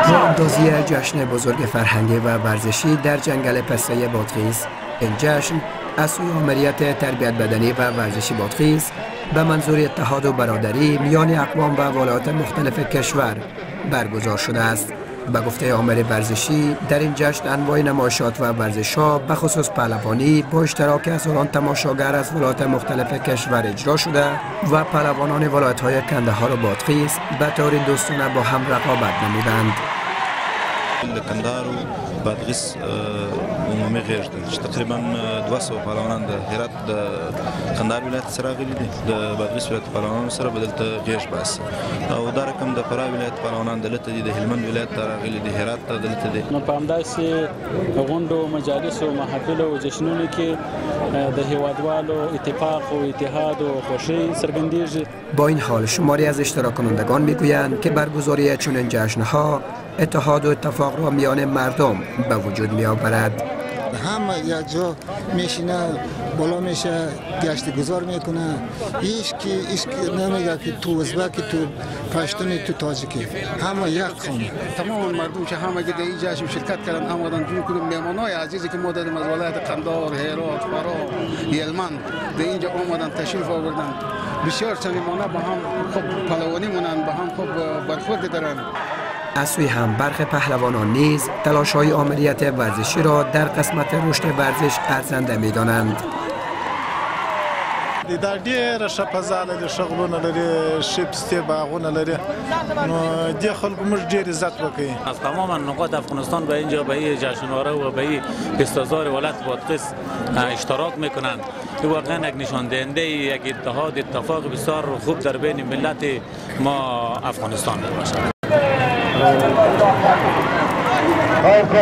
راهاندازی جشن بزرگ فرهنگی و ورزشی در جنگل پسته بادغیس. این جشن از سوی آمریت تربیت بدنی و ورزشی بادغیس به منظور اتحاد و برادری میان اقوام و ولایات مختلف کشور برگزار شده است. به گفته آمر ورزشی، در این جشن انواع نمایشات و ورزش‌ها به خصوص پهلوانی با اشتراک هزاران تماشاگر از ولایات مختلف کشور اجرا شده و پهلوانان ولایت‌های کندهار و بادغیس به طور دوستانه با هم رقابت نمودند. کندهار و بادغیس عمومي غیر چې تقریبا 200 پهلوانان د هرات د کندهار ولایت سره راغلي دي، د بادغیس ولایت پهلوانانو سره به دلته غیږ باسي، او دا رقم د فراه ولایت پهلوانان دلته دي، د هلمند ولایت ته راغلي دي، هرات ته دلته دي. نو په همداسې غونډو، مجالسو، محافلو او جشنونو کې د هیوادوالو اتفاق و اتحاد و خوشی سرګندېږي. با این حال شماری از اشتراک کنندگان میگویند که برگزاری چنین جشن‌ها اتحاد و اتفاق را میان مردم به وجود می آورد. همه یک جا میشینه، بالا میشه، گشت گذار میکنه. هیچ نمیگه که تو ازبکی، تو پشتونی، تو تاجیکی، همه یک خانه. تمام مردم که همه در این جشن شرکت کردن آمدن، جون کدوم مهمانای عزیزی که ما دادیم از ولایت قندهار، هرات، فراه، هلمند در اینجا آمدن، تشریف آوردن. بسیار صمیمانه با هم خوب پهلوانی مونن، با هم خوب برخورد دارن. از سوی هم برخی پهلوانان نیز تلاش‌های آمریت ورزشی را در قسمت رشد ورزش ارزنده می‌دانند. دا ډېره ښه فضا لري، ښه غرونه لري، ښې پستې باغونه لري، نو دې خلکو موږ ډېر عزت وکړي. از تمام نقاط افغانستان به اینجا به این جشنواره و به این پست‌آزار ولایت بادغیس اشتراک میکنند. این واقعا یک نشان دهنده یک اتحاد، اتفاق بسیار خوب در بین ملت ما افغانستان باشد. Arka,